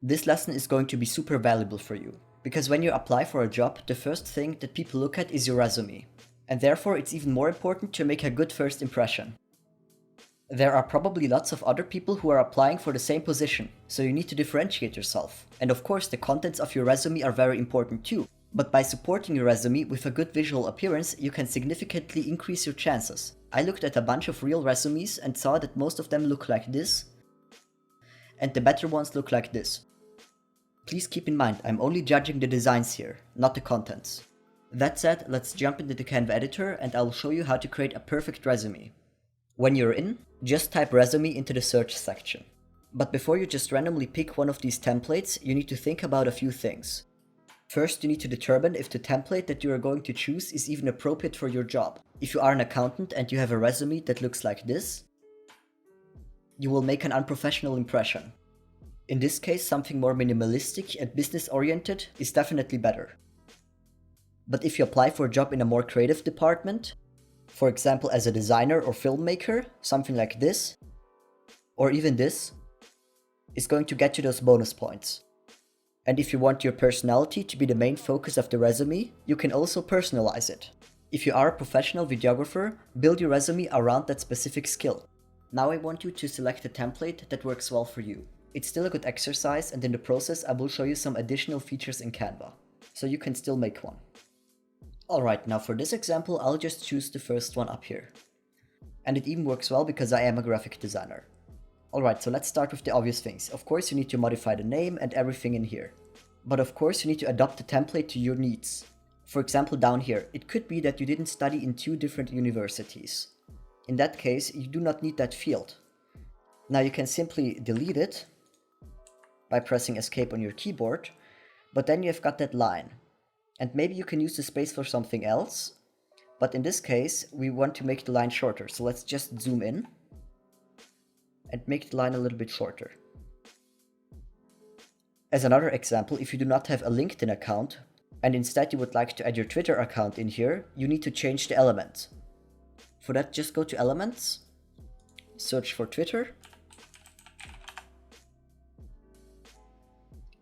This lesson is going to be super valuable for you, because when you apply for a job, the first thing that people look at is your resume. And therefore, it's even more important to make a good first impression. There are probably lots of other people who are applying for the same position, so you need to differentiate yourself. And of course, the contents of your resume are very important too. But by supporting your resume with a good visual appearance, you can significantly increase your chances. I looked at a bunch of real resumes and saw that most of them look like this, and the better ones look like this. Please keep in mind, I'm only judging the designs here, not the contents. That said, let's jump into the Canva editor and I'll show you how to create a perfect resume. When you're in, just type resume into the search section. But before you just randomly pick one of these templates, you need to think about a few things. First, you need to determine if the template that you are going to choose is even appropriate for your job. If you are an accountant and you have a resume that looks like this, you will make an unprofessional impression. In this case, something more minimalistic and business-oriented is definitely better. But if you apply for a job in a more creative department, for example as a designer or filmmaker, something like this, or even this, is going to get you those bonus points. And if you want your personality to be the main focus of the resume, you can also personalize it. If you are a professional videographer, build your resume around that specific skill. Now I want you to select a template that works well for you. It's still a good exercise, and in the process I will show you some additional features in Canva, so you can still make one. Alright, now for this example I'll just choose the first one up here. And it even works well because I am a graphic designer. Alright, so let's start with the obvious things. Of course you need to modify the name and everything in here. But of course you need to adapt the template to your needs. For example down here, it could be that you didn't study in 2 different universities. In that case, you do not need that field. Now you can simply delete it by pressing escape on your keyboard, but then you've got that line. And maybe you can use the space for something else, but in this case we want to make the line shorter, so let's just zoom in and make the line a little bit shorter. As another example, if you do not have a LinkedIn account and instead you would like to add your Twitter account in here, you need to change the element. For that, just go to Elements, search for Twitter,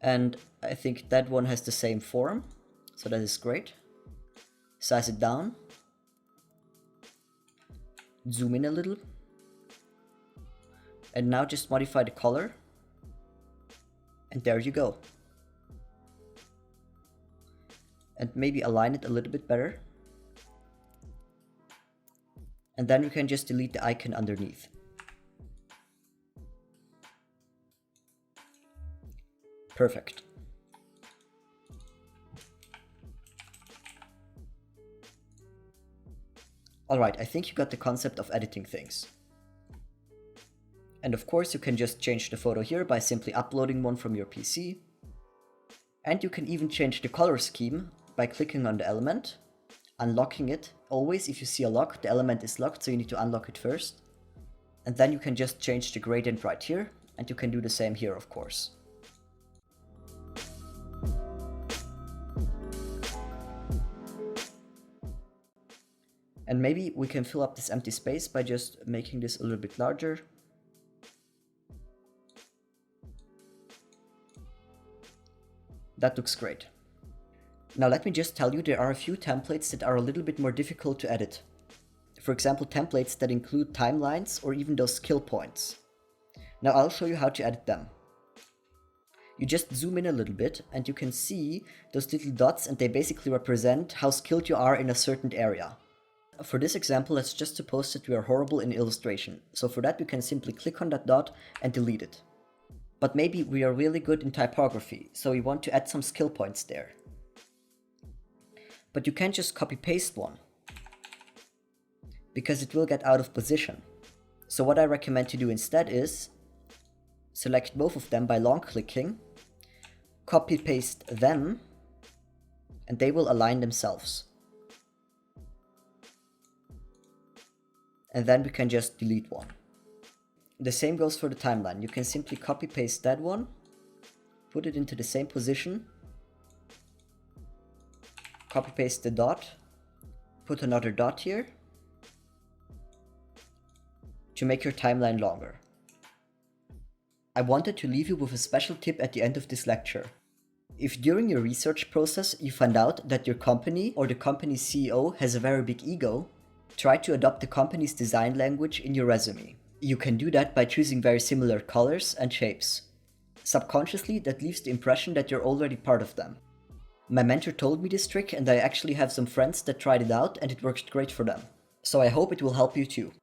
and I think that one has the same form, so that is great. Size it down, zoom in a little, and now just modify the color, and there you go. And maybe align it a little bit better. And then you can just delete the icon underneath. Perfect. Alright, I think you got the concept of editing things. And of course you can just change the photo here by simply uploading one from your PC. And you can even change the color scheme by clicking on the element, unlocking it. Always if you see a lock, the element is locked, so you need to unlock it first. And then you can just change the gradient right here, and you can do the same here of course. And maybe we can fill up this empty space by just making this a little bit larger. That looks great. Now let me just tell you, there are a few templates that are a little bit more difficult to edit. For example, templates that include timelines or even those skill points. Now I'll show you how to edit them. You just zoom in a little bit and you can see those little dots, and they basically represent how skilled you are in a certain area. For this example, let's just suppose that we are horrible in illustration. So for that we can simply click on that dot and delete it. But maybe we are really good in typography, so we want to add some skill points there. But you can't just copy paste one, because it will get out of position. So what I recommend to do instead is select both of them by long clicking, copy paste them, and they will align themselves. And then we can just delete one. The same goes for the timeline. You can simply copy paste that one, put it into the same position, copy paste the dot, put another dot here to make your timeline longer. I wanted to leave you with a special tip at the end of this lecture. If during your research process you find out that your company or the company's CEO has a very big ego, try to adopt the company's design language in your resume. You can do that by choosing very similar colors and shapes. Subconsciously, that leaves the impression that you're already part of them. My mentor told me this trick, and I actually have some friends that tried it out and it worked great for them. So I hope it will help you too.